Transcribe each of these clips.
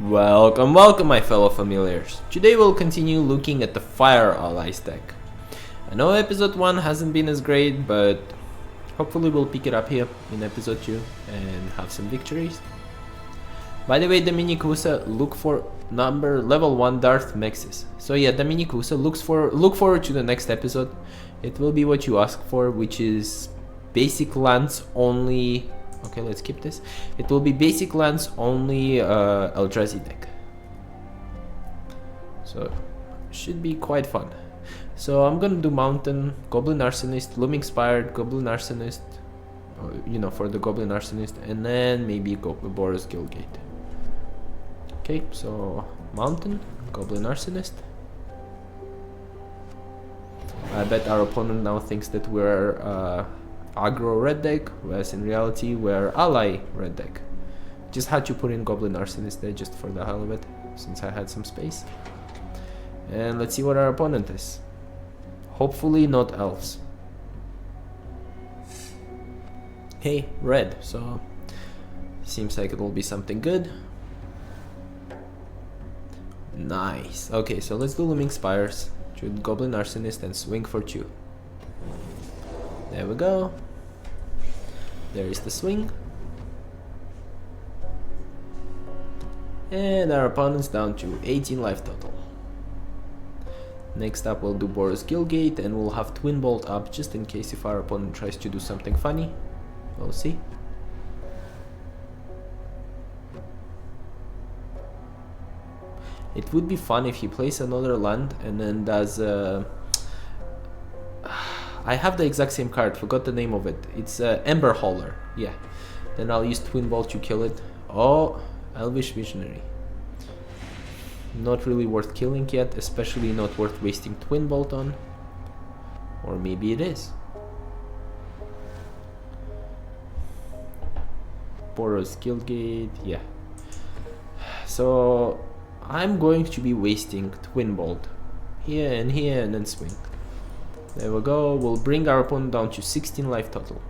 Welcome, welcome my fellow familiars. Today we'll continue looking at the Fire Allies deck. I know episode 1 hasn't been as great, but hopefully we'll pick it up here in episode 2 and have some victories. By the way, Dominikusa, look for level 1 Darth Mexis. So yeah, Dominikusa, look forward to the next episode. It will be what you ask for, which is basic lands only. Okay, let's keep this. It will be basic lands only Eldrazi deck. So should be quite fun. So I'm gonna do Mountain, Goblin Arsonist, Looming Spires, Goblin Arsonist, for the Goblin Arsonist, and then maybe Boros Guildgate. Okay, so Mountain, Goblin Arsonist. I bet our opponent now thinks that we're aggro red deck, whereas in reality we're ally red deck. Just had to put in Goblin Arsonist there just for the hell of it, since I had some space. And let's see what our opponent is. Hopefully not elves. Hey, red, so seems like it'll be something good. Nice. Okay, so let's do Looming Spires, shoot Goblin Arsonist and swing for 2. There we go. There is the swing. And our opponent's down to 18 life total. Next up we'll do Boros Guildgate and we'll have Twin Bolt up just in case if our opponent tries to do something funny. We'll see. It would be fun if he plays another land and then does I have the exact same card, forgot the name of it. It's Ember Hauler, yeah. Then I'll use Twin Bolt to kill it. Oh, Elvish Visionary. Not really worth killing yet, especially not worth wasting Twin Bolt on. Or maybe it is. Boros Guildgate, yeah. So I'm going to be wasting Twin Bolt here and then swing. There we go, we'll bring our opponent down to 16 life total.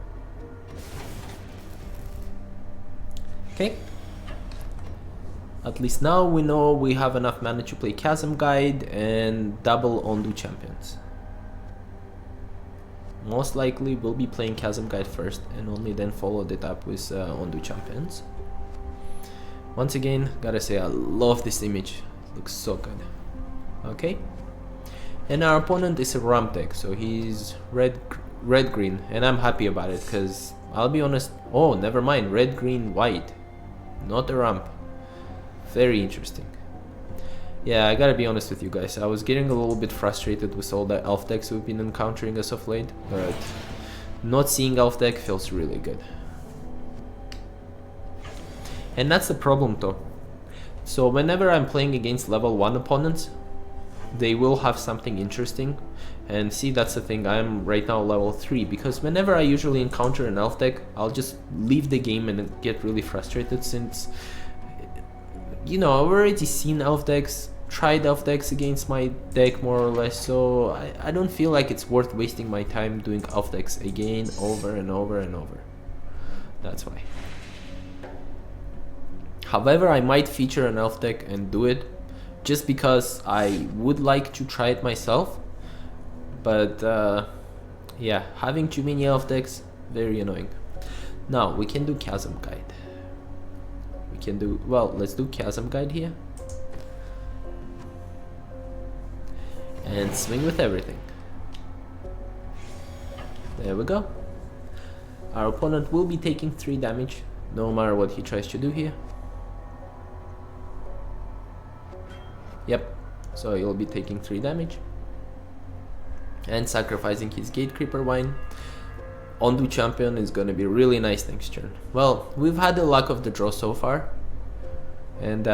Okay. At least now we know we have enough mana to play Chasm Guide and double Ondu Champions. Most likely we'll be playing Chasm Guide first and only then followed it up with Ondu Champions. Once again, gotta say I love this image, it looks so good. Okay. And our opponent is a ramp deck, so he's red-green, and I'm happy about it, because I'll be honest, oh, never mind, red-green-white, not a ramp. Very interesting. Yeah, I gotta be honest with you guys, I was getting a little bit frustrated with all the elf decks we've been encountering as of late, but not seeing elf deck feels really good. And that's the problem though. So whenever I'm playing against level 1 opponents, they will have something interesting, and see, that's the thing, I'm right now level 3, because whenever I usually encounter an elf deck, I'll just leave the game and get really frustrated, since I've already seen elf decks, tried elf decks against my deck more or less, so I don't feel like it's worth wasting my time doing elf decks again, over and over and over. That's why. However, I might feature an elf deck and do it, just because I would like to try it myself, but yeah, having too many elf decks, very annoying. Now we can do Chasm Guide. We can do, well, let's do Chasm Guide here and swing with everything. There we go. Our opponent will be taking 3 damage no matter what he tries to do here. Yep, so he'll be taking 3 damage and sacrificing his Gatecreeper Wine. Ondu Champion is gonna be really nice next turn. Well, we've had the luck of the draw so far, and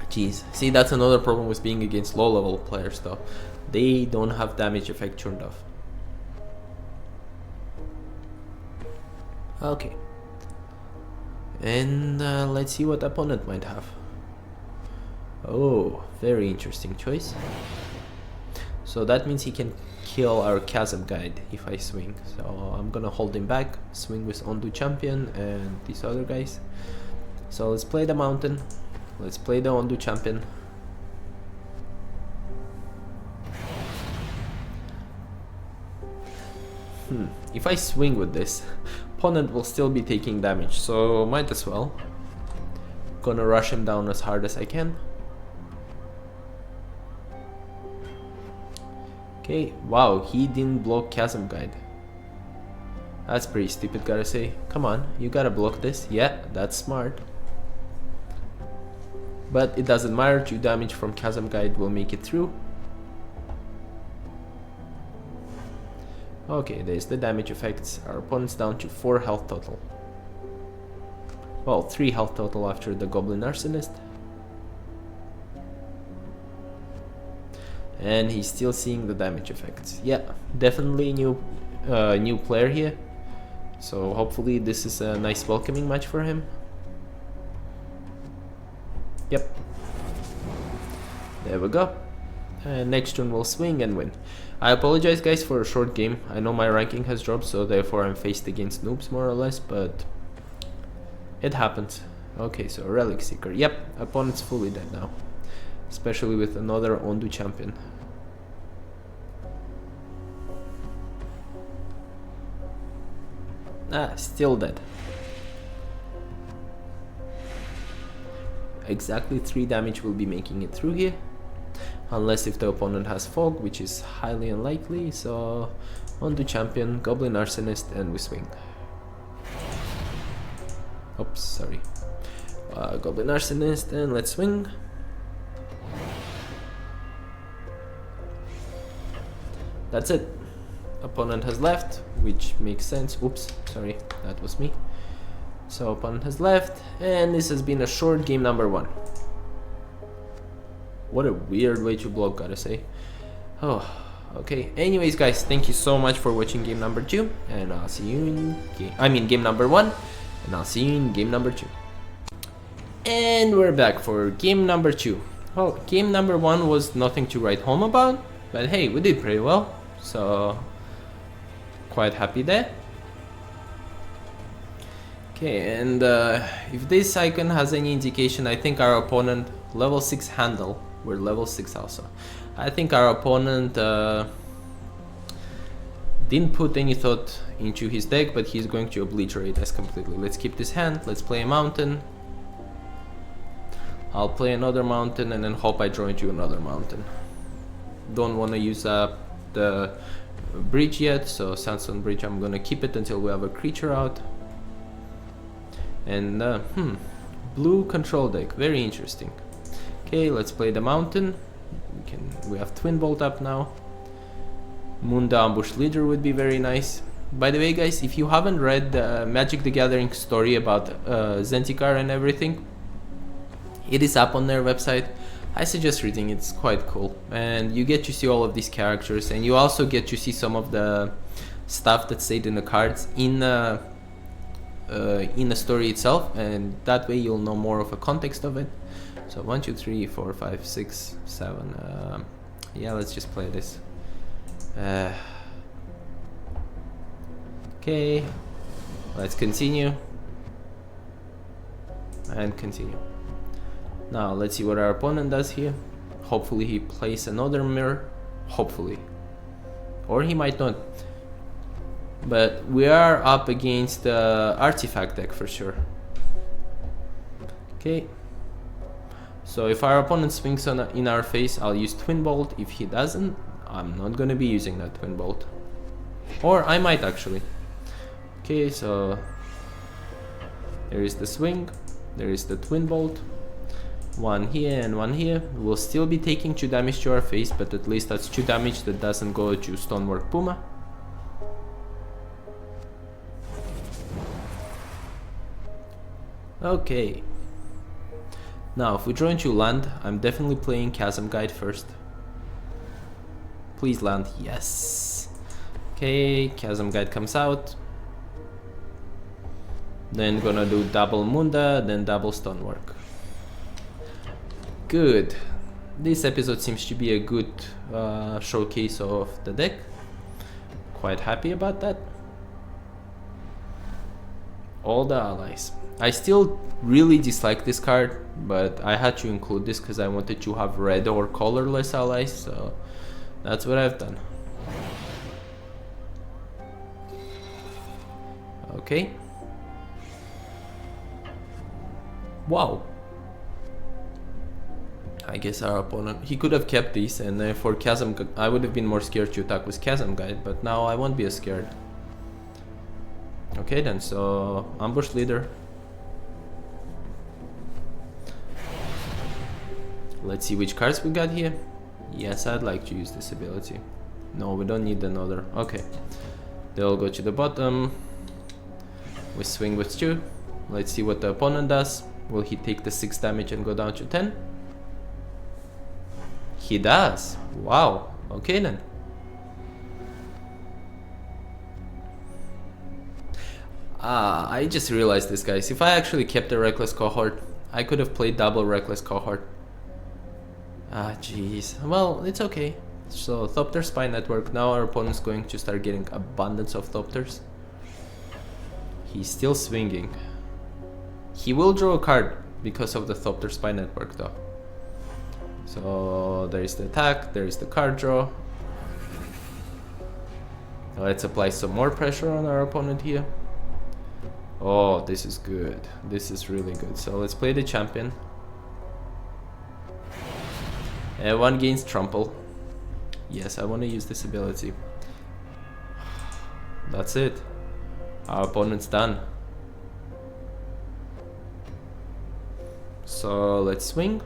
geez, see, that's another problem with being against low level players though. They don't have damage effect turned off. Okay, and let's see what opponent might have. Oh, very interesting choice. So that means he can kill our Chasm Guide if I swing. So I'm gonna hold him back, swing with Ondu Champion and these other guys. So let's play the mountain. Let's play the Ondu Champion. If I swing with this, opponent will still be taking damage, so might as well. Gonna rush him down as hard as I can. Okay, wow, he didn't block Chasm Guide. That's pretty stupid, gotta say. Come on, you gotta block this. Yeah, that's smart. But it doesn't matter, 2 damage from Chasm Guide will make it through. Okay, there's the damage effects. Our opponent's down to 4 health total. Well, 3 health total after the Goblin Arsonist. And he's still seeing the damage effects. Yeah, definitely new player here. So hopefully this is a nice welcoming match for him. Yep. There we go. And next turn we'll swing and win. I apologize guys for a short game. I know my ranking has dropped, so therefore I'm faced against noobs more or less, but it happens. Okay, so Relic Seeker. Yep, opponent's fully dead now. Especially with another Ondu Champion. Still dead. Exactly 3 damage will be making it through here. Unless if the opponent has Fog, which is highly unlikely. So Ondu Champion, Goblin Arsonist, and we swing. Oops, sorry. Goblin Arsonist, and let's swing. That's it. Opponent has left, which makes sense. Oops, sorry, that was me. So opponent has left, and this has been a short game number 1. What a weird way to block, gotta say. Oh, okay. Anyways, guys, thank you so much for watching game number 2, and I'll see you in game number 1, and I'll see you in game number 2. And we're back for game number 2. Well, game number 1 was nothing to write home about, but hey, we did pretty well, so quite happy there. Okay, and if this icon has any indication, I think our opponent, level 6 handle, we're level 6 also. I think our opponent didn't put any thought into his deck, but he's going to obliterate us completely. Let's keep this hand, let's play a mountain. I'll play another mountain and then hope I draw into another mountain. Don't want to use up the bridge yet, so Sandstone Bridge, I'm gonna keep it until we have a creature out. And blue control deck, very interesting. Okay, let's play the mountain. We have Twin Bolt up now. Munda Ambush Leader would be very nice. By the way, guys, if you haven't read the Magic the Gathering story about Zendikar and everything, it is up on their website. I suggest reading it, it's quite cool. And you get to see all of these characters, and you also get to see some of the stuff that stayed in the cards in the story itself, and that way you'll know more of a context of it. So 1, 2, 3, 4, 5, 6, 7. Yeah, let's just play this. Okay, let's continue and continue. Now let's see what our opponent does here. Hopefully he plays another mirror. Hopefully, or he might not. But we are up against the artifact deck for sure. Okay. So if our opponent swings in our face, I'll use Twin Bolt. If he doesn't, I'm not gonna be using that Twin Bolt. Or I might actually. Okay, so there is the swing, there is the Twin Bolt. One here and one here. We'll still be taking 2 damage to our face, but at least that's 2 damage that doesn't go to Stonework Puma. Okay. Now, if we draw into land, I'm definitely playing Chasm Guide first. Please land. Yes. Okay, Chasm Guide comes out. Then gonna do double Munda, then double Stonework. Good. This episode seems to be a good showcase of the deck. Quite happy about that. All the allies. I still really dislike this card, but I had to include this because I wanted to have red or colorless allies, so that's what I've done. Okay. Wow. I guess our opponent, he could have kept these, and for Chasm, I would have been more scared to attack with Chasm Guide, but now I won't be as scared. Okay then, so ambush leader. Let's see which cards we got here. Yes, I'd like to use this ability. No, we don't need another. Okay. They'll go to the bottom. We swing with 2. Let's see what the opponent does. Will he take the 6 damage and go down to 10? He does. Wow. Okay then. I just realized this, guys. If I actually kept the Reckless Cohort, I could have played double Reckless Cohort. Jeez. Well, it's okay. So, Thopter Spy Network. Now our opponent's going to start getting abundance of Thopters. He's still swinging. He will draw a card because of the Thopter Spy Network, though. So, there is the attack, there is the card draw. Let's apply some more pressure on our opponent here. Oh, this is good. This is really good. So, let's play the champion. One gains trample. Yes, I want to use this ability. That's it. Our opponent's done. So let's swing.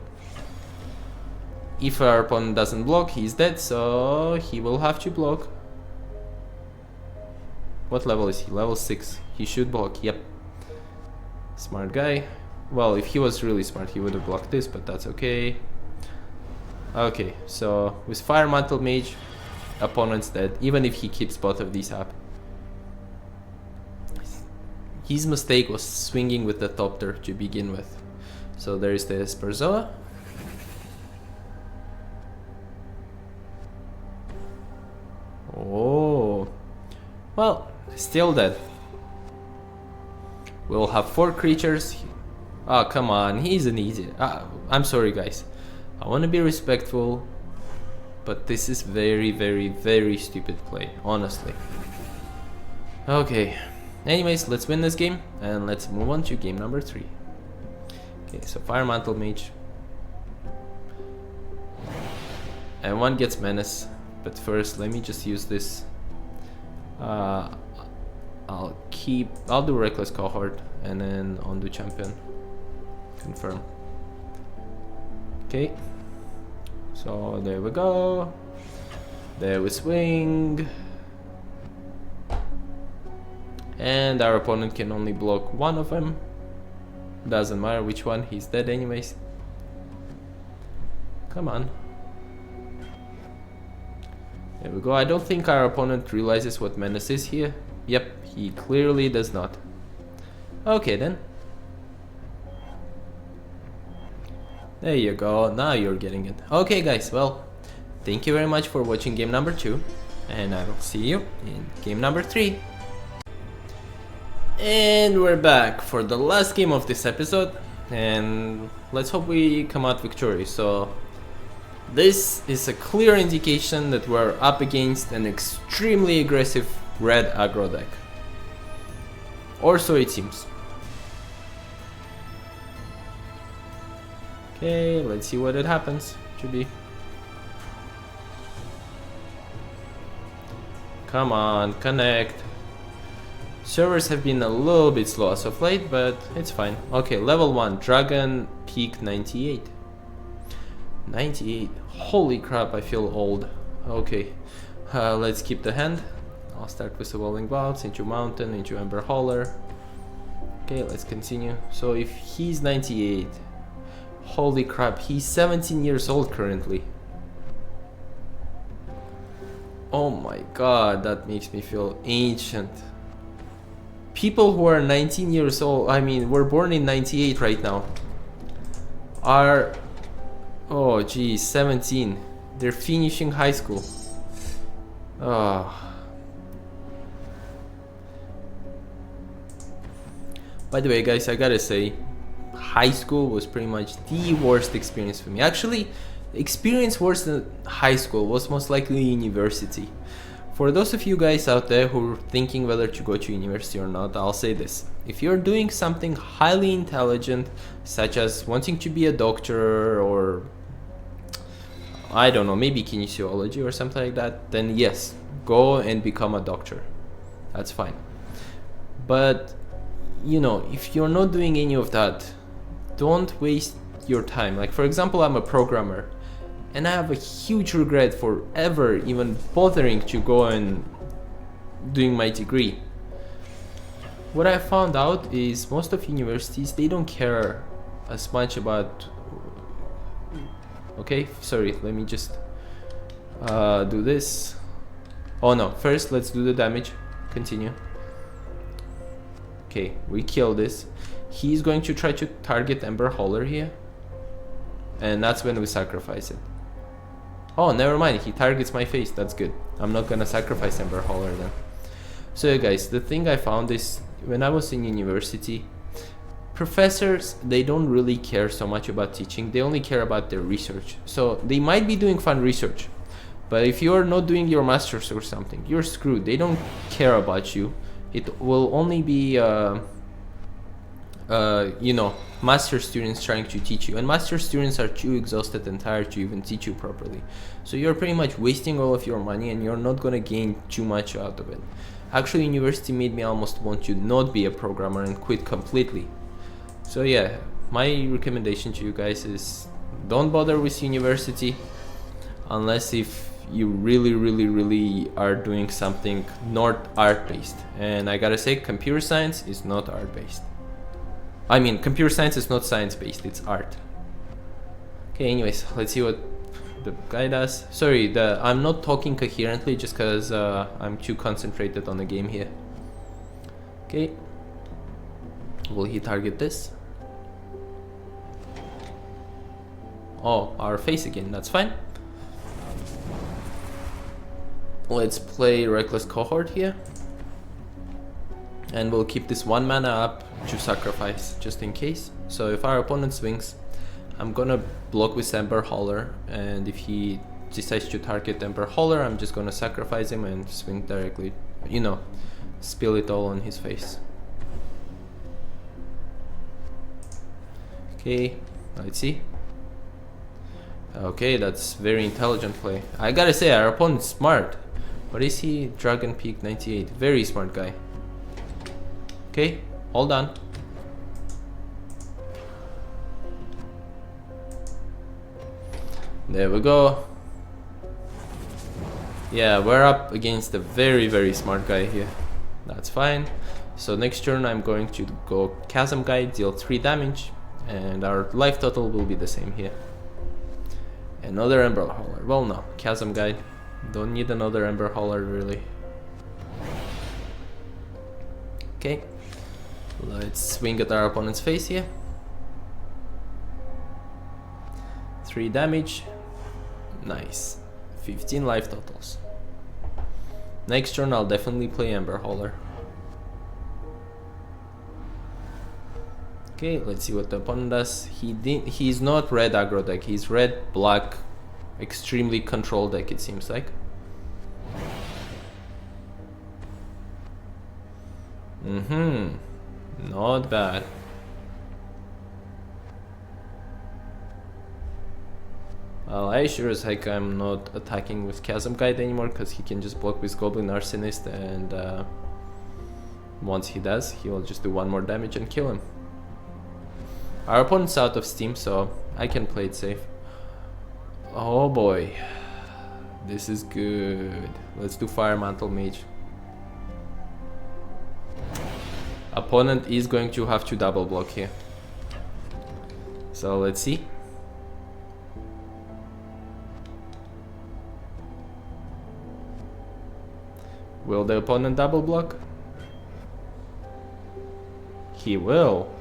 If our opponent doesn't block, he's dead, so he will have to block. What level is he? Level 6. He should block, yep. Smart guy. Well, if he was really smart, he would have blocked this, but that's okay. Okay, so with Firemantle Mage, opponent's dead, even if he keeps both of these up. His mistake was swinging with the Thopter to begin with. So there is the Sperzoa. Oh, well, still dead. We'll have 4 creatures. Oh, come on, he's an easy. I'm sorry, guys. I want to be respectful, but this is very, very, very stupid play, honestly. Okay. Anyways, let's win this game and let's move on to game number 3. Okay, so Firemantle Mage. And one gets Menace, but first let me just use this. I'll do Reckless Cohort and then Ondu Champion. Confirm. Okay. So there we go. There we swing. And our opponent can only block one of them. Doesn't matter which one, he's dead anyways. Come on. There we go. I don't think our opponent realizes what Menace is here. Yep, he clearly does not. Okay then. There you go, now you're getting it. Okay guys, well, thank you very much for watching game number 2. And I will see you in game number 3. And we're back for the last game of this episode. And let's hope we come out victorious. So this is a clear indication that we're up against an extremely aggressive red aggro deck. Or so it seems. Okay, let's see what it happens. Should be. Come on, connect. Servers have been a little bit slow as of late, but it's fine. Okay, level 1, Dragon Peak 98. 98. Holy crap, I feel old. Okay, let's keep the hand. I'll start with Evolving Wilds, into Mountain, into Ember Hauler. Okay, let's continue. So if he's 98, holy crap, he's 17 years old currently. Oh my god, that makes me feel ancient. People who are 19 years old, I mean, we're born in 98 right now, are, oh geez, 17. They're finishing high school. By the way, guys, I gotta say, high school was pretty much the worst experience for me. Actually, experience worse than high school was most likely university. For those of you guys out there who are thinking whether to go to university or not, I'll say this. If you're doing something highly intelligent, such as wanting to be a doctor or, I don't know, maybe kinesiology or something like that, then yes, go and become a doctor. That's fine. But, you know, if you're not doing any of that, don't waste your time. Like, for example, I'm a programmer, and I have a huge regret for ever even bothering to go and doing my degree. What I found out is most of universities, they don't care as much about... Okay, sorry, let me just do this. Oh no, first let's do the damage. Continue. Okay, we kill this. He's going to try to target Ember Hauler here, and that's when we sacrifice it. Oh, never mind, he targets my face. That's good. I'm not gonna sacrifice Ember Hauler then. So yeah, guys, the thing I found is when I was in university, professors, they don't really care so much about teaching. They only care about their research. So they might be doing fun research, but if you're not doing your master's or something, you're screwed. They don't care about you. It will only be you know, master students trying to teach you, and master students are too exhausted and tired to even teach you properly. So you're pretty much wasting all of your money, and you're not gonna gain too much out of it. Actually, university made me almost want to not be a programmer and quit completely. So yeah, my recommendation to you guys is don't bother with university unless if you really are doing something not art based. And I gotta say, computer science is not art based. I mean, computer science is not science based, it's art. Okay, anyways, let's see what the guy does. Sorry, I'm not talking coherently just because I'm too concentrated on the game here. Okay, will he target this? Oh, our face again, that's fine. Let's play Reckless Cohort here. And we'll keep this 1 mana up to sacrifice, just in case. So if our opponent swings, I'm gonna block with Ember Hauler, and if he decides to target Ember Hauler, I'm just gonna sacrifice him and swing directly, you know, spill it all on his face. Okay, let's see. Okay, that's very intelligent play. I gotta say, our opponent's smart. What is he? Dragon Peak 98. Very smart guy. Okay, hold on. There we go. Yeah, we're up against a very smart guy here. That's fine. So next turn I'm going to go Chasm guy, deal 3 damage, and our life total will be the same here. Another Ember Hauler. Well, no, Chasm guy. Don't need another Ember Hauler really. Okay, let's swing at our opponent's face here. 3 damage. Nice. 15 life totals. Next turn I'll definitely play Ember Hauler. Okay, let's see what the opponent does. He's not red aggro deck, he's red black extremely controlled deck, it seems like. Not bad. Well, I sure as heck I'm not attacking with Chasm Guide anymore, because he can just block with Goblin Arsonist, and once he does, he will just do 1 more damage and kill him. Our opponent's out of steam, so I can play it safe. Oh boy, this is good. Let's do Firemantle Mage. Opponent is going to have to double block here. So let's see. Will the opponent double block? He will.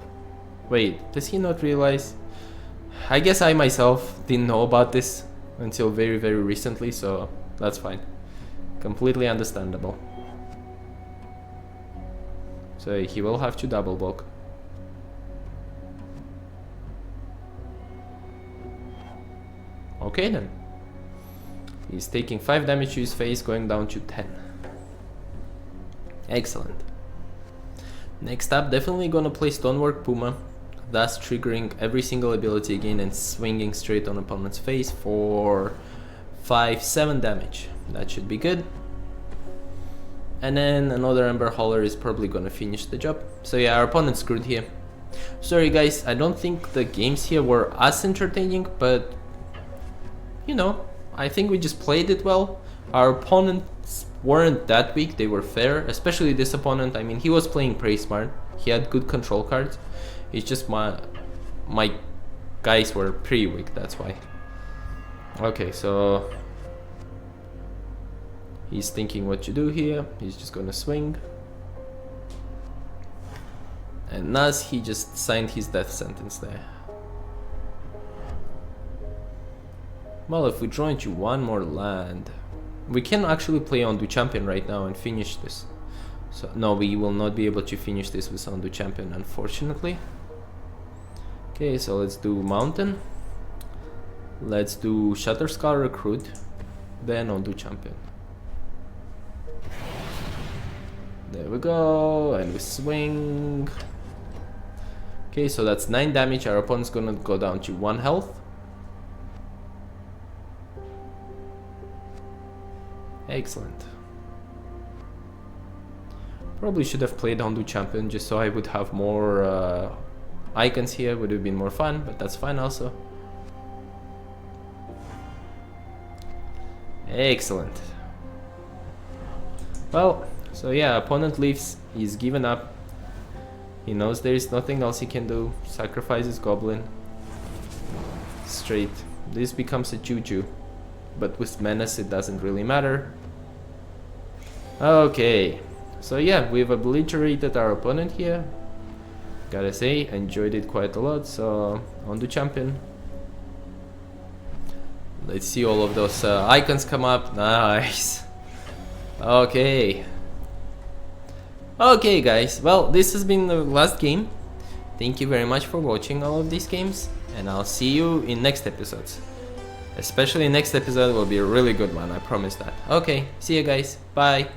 Wait, does he not realize? I guess I myself didn't know about this until very recently, so that's fine. Completely understandable. So he will have to double block. Okay then. He's taking 5 damage to his face, going down to 10. Excellent. Next up, definitely gonna play Stonework Puma, thus triggering every single ability again and swinging straight on opponent's face for 5-7 damage. That should be good. And then another Ember Hauler is probably gonna finish the job. So yeah, our opponent's screwed here. Sorry guys, I don't think the games here were as entertaining, but you know, I think we just played it well. Our opponents weren't that weak, they were fair, especially this opponent. I mean, he was playing pretty smart, he had good control cards. It's just my guys were pretty weak, that's why. Okay, so he's thinking what to do here. He's just gonna swing. And Naz, he just signed his death sentence there. Well, if we draw into one more land, we can actually play Ondu Champion right now and finish this. So no, we will not be able to finish this with Ondu Champion, unfortunately. Okay, so let's do Mountain. Let's do Shatterskull Recruit, then Ondu Champion. There we go, and we swing. Okay, so that's 9 damage. Our opponent's gonna go down to 1 health. Excellent. Probably should have played Ondu Champion just so I would have more icons here. Would have been more fun, but that's fine also. Excellent. Well, so yeah, opponent leaves. He's given up. He knows there is nothing else he can do. Sacrifices Goblin. Straight. This becomes a Juju. But with Menace it doesn't really matter. Okay. So yeah, we've obliterated our opponent here. Gotta say, enjoyed it quite a lot. So, Ondu Champion. Let's see all of those icons come up. Nice. Okay. Okay guys, well, this has been the last game. Thank you very much for watching all of these games, and I'll see you in next episodes. Especially next episode will be a really good one, I promise that. Okay, see you guys, bye.